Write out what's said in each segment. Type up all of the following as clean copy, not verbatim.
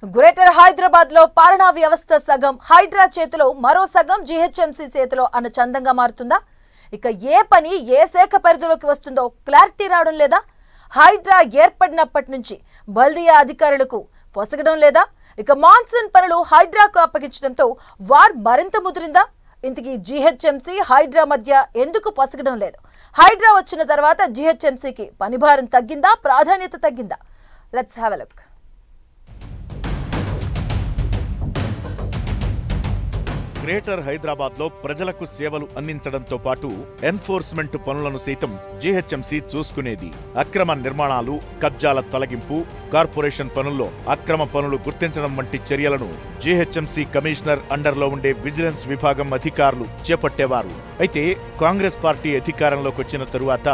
Greater Hyderabad లో పాలనా వ్యవస్థ సగం హైడ్రా చేతిలో మరో సగం జీహెచ్ఎంసీ చేతిలో అన్న చందంగా మారుతుందా? ఇక ఏ పని ఏ శాఖ పరిధిలోకి వస్తుందో క్లారిటీ రావడం లేదా? హైడ్రా ఏర్పడినప్పటి నుంచి బల్దియా అధికారులకు పొసగడం లేదా? ఇక మాన్సూన్ పనులు హైడ్రాకు అప్పగించడంతో వార్ మరింత ముదిరిందా? ఇంతకీ జీహెచ్ఎంసీ హైడ్రా మధ్య ఎందుకు పొసగడం లేదు? హైడ్రా వచ్చిన తర్వాత జీహెచ్ఎంసీకి పనిభారం తగ్గిందా, ప్రాధాన్యత తగ్గిందా? Let's have a look. Greater Hyderabad లో ప్రజలకు సేవలు అందించడంతో పాటు ఎన్ఫోర్స్మెంట్ పనులను సైతం జీహెచ్ఎంసీ చూసుకునేది. అక్రమ నిర్మాణాలు, కబ్జాల తొలగింపు, కార్పొరేషన్ పనుల్లో అక్రమ పనులు గుర్తించడం వంటి చర్యలను జీహెచ్ఎంసీ కమిషనర్ అండర్లో ఉండే విజిలెన్స్ విభాగం అధికారులు చేపట్టేవారు. అయితే కాంగ్రెస్ పార్టీ అధికారంలోకి వచ్చిన తరువాత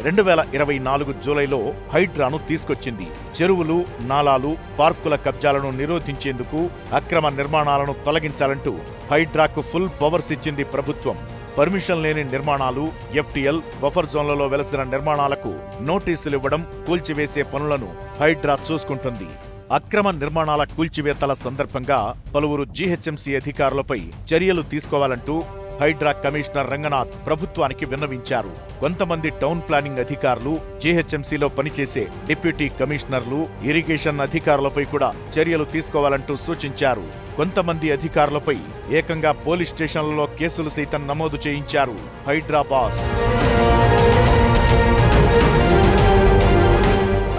2024 జూలైలో హైడ్రాను తీసుకొచ్చింది. చెరువులు, నాలాలు, పార్కుల కబ్జాలను నిరోధించేందుకు, అక్రమ నిర్మాణాలను తొలగించాలంటూ హైడ్రాకు ఫుల్ పవర్స్ ఇచ్చింది ప్రభుత్వం. పర్మిషన్ లేని నిర్మాణాలు, ఎఫ్టీఎల్, బఫర్ జోన్లలో వెలసిన నిర్మాణాలకు నోటీసులు ఇవ్వడం, కూల్చివేసే పనులను హైడ్రా చూసుకుంటుంది. అక్రమ నిర్మాణాల కూల్చివేతల సందర్భంగా పలువురు జీహెచ్ఎంసీ అధికారులపై చర్యలు తీసుకోవాలంటూ హైడ్రా కమిషనర్ రంగనాథ్ ప్రభుత్వానికి విన్నవించారు. కొంతమంది టౌన్ ప్లానింగ్ అధికారులు, జీహెచ్ఎంసీలో పనిచేసే డిప్యూటీ కమిషనర్లు, ఇరిగేషన్ అధికారులపై కూడా చర్యలు తీసుకోవాలంటూ సూచించారు. కొంతమంది అధికారులపై ఏకంగా పోలీస్ స్టేషన్లలో కేసులు సైతం నమోదు చేయించారు హైడ్రా బాస్.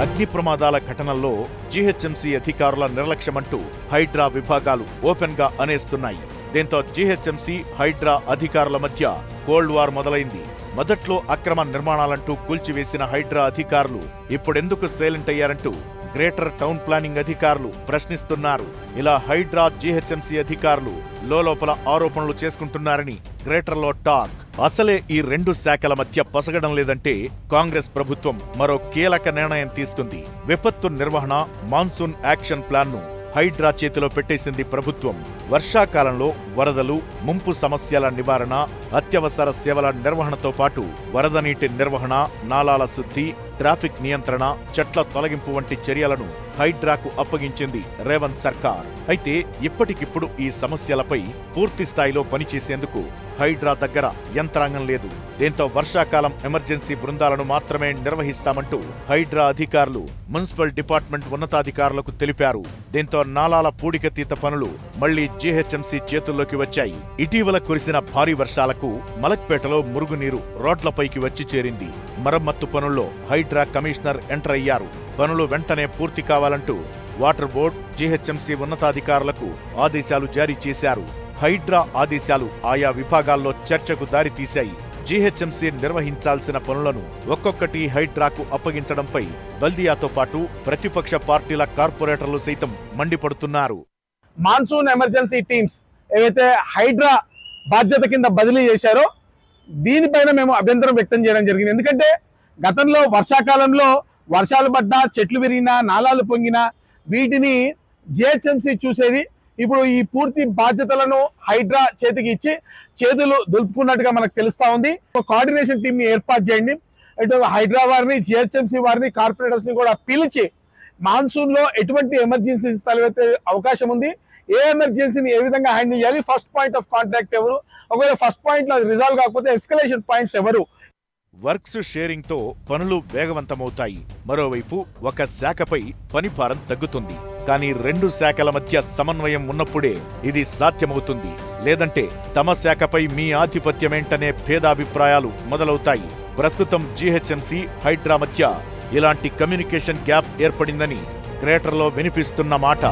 అగ్ని ప్రమాదాల ఘటనల్లో జీహెచ్ఎంసీ అధికారుల నిర్లక్ష్యమంటూ హైడ్రా విభాగాలు ఓపెన్ గా అనేస్తున్నాయి. దీంతో జీహెచ్ఎంసీ, హైడ్రా అధికారుల మధ్య కోల్డ్ వార్ మొదలైంది. మొదట్లో అక్రమ నిర్మాణాలంటూ కూల్చివేసిన హైడ్రా అధికారులు ఇప్పుడెందుకు సైలెంట్ అయ్యారంటూ గ్రేటర్ టౌన్ ప్లానింగ్ అధికారులు ప్రశ్నిస్తున్నారు. ఇలా హైడ్రా, జీహెచ్ఎంసీ అధికారులు లోపల ఆరోపణలు చేసుకుంటున్నారని గ్రేటర్లో టాక్. అసలే ఈ రెండు శాఖల మధ్య పొసగడం లేదంటే కాంగ్రెస్ ప్రభుత్వం మరో కీలక నిర్ణయం తీసుకుంది. విపత్తు నిర్వహణ, మాన్సూన్ యాక్షన్ ప్లాన్ ను హైడ్రా చేతిలో పెట్టేసింది ప్రభుత్వం. వర్షాకాలంలో వరదలు, ముంపు సమస్యల నివారణ, అత్యవసర సేవల నిర్వహణతో పాటు వరద నీటి నిర్వహణ, నాలాల శుద్ధి, ట్రాఫిక్ నియంత్రణ, చెట్ల తొలగింపు వంటి చర్యలను హైడ్రాకు అప్పగించింది రేవంత్ సర్కార్. అయితే ఇప్పటికిప్పుడు ఈ సమస్యలపై పూర్తి స్థాయిలో పనిచేసేందుకు హైడ్రా దగ్గర యంత్రాంగం లేదు. దీంతో వర్షాకాలం ఎమర్జెన్సీ బృందాలను మాత్రమే నిర్వహిస్తామంటూ హైడ్రా అధికారులు మున్సిపల్ డిపార్ట్మెంట్ ఉన్నతాధికారులకు తెలిపారు. దీంతో నాలాల పూడికతీత పనులు మళ్లీ జీహెచ్ఎంసీ చేతుల్లోకి వచ్చాయి. ఇటీవల కురిసిన భారీ వర్షాలకు మలక్పేటలో మురుగునీరు రోడ్లపైకి వచ్చి చేరింది. మరమ్మత్తు పనుల్లో హైడ్రా కమిషనర్ ఎంటర్ అయ్యారు. పనులు వెంటనే పూర్తి కావాలంటూ వాటర్ బోర్డు, జీహెచ్ఎంసీ ఉన్నతాధికారులకు ఆదేశాలు జారీ చేశారు. హైడ్రా ఆదేశాలు ఆయా విభాగాల్లో చర్చకు దారితీశాయి. జీహెచ్ఎంసీ నిర్వహించాల్సిన పనులను ఒక్కొక్కటి హైడ్రాకు అప్పగించడంపై బల్దియాతో పాటు ప్రతిపక్ష పార్టీల కార్పొరేటర్లు సైతం మండిపడుతున్నారు. మాన్సూన్ ఎమర్జెన్సీ టీమ్స్ ఏవైతే హైడ్రా బాధ్యత కింద బదిలీ చేశారో దీనిపైన మేము అభ్యంతరం వ్యక్తం చేయడం జరిగింది. ఎందుకంటే గతంలో వర్షాకాలంలో వర్షాలు పడ్డా, చెట్లు విరిగినా, నాలాలు పొంగినా వీటిని జిహెచ్ఎంసీ చూసేది. ఇప్పుడు ఈ పూర్తి బాధ్యతలను హైడ్రా చేతికి ఇచ్చి చేతులు దులుపుకున్నట్టుగా మనకు తెలుస్తా ఉంది. ఒక కోఆర్డినేషన్ టీమ్ ని ఏర్పాటు చేయండి. ఇటు హైడ్రా వారిని, జిహెచ్ఎంసీ వారిని, కార్పొరేటర్స్ ని కూడా పిలిచి మాన్సూన్ లో ఎటువంటి ఎమర్జెన్సీస్ తలెత్తే అవకాశం ఉంది, ఏ ఎమర్జెన్సీని ఏ విధంగా హ్యాండిల్ చేయాలి, ఫస్ట్ పాయింట్ ఆఫ్ కాంటాక్ట్ ఎవరు, ఒకవేళ ఫస్ట్ పాయింట్ లో అది రిజాల్వ్ కాకపోతే ఎస్కలేషన్ పాయింట్స్ ఎవరు. వర్క్స్ షేరింగ్ తో పనులు వేగవంతమవుతాయి. మరోవైపు ఒక శాఖపై పని భారం తగ్గుతుంది. కానీ రెండు శాఖల మధ్య సమన్వయం ఉన్నప్పుడే ఇది సాధ్యమవుతుంది. లేదంటే తమ శాఖపై మీ ఆధిపత్యమేంటనే భేదాభిప్రాయాలు మొదలవుతాయి. ప్రస్తుతం జీహెచ్ఎంసీ, హైడ్రా మధ్య ఇలాంటి కమ్యూనికేషన్ గ్యాప్ ఏర్పడిందని గ్రేటర్లో వినిపిస్తున్న మాట.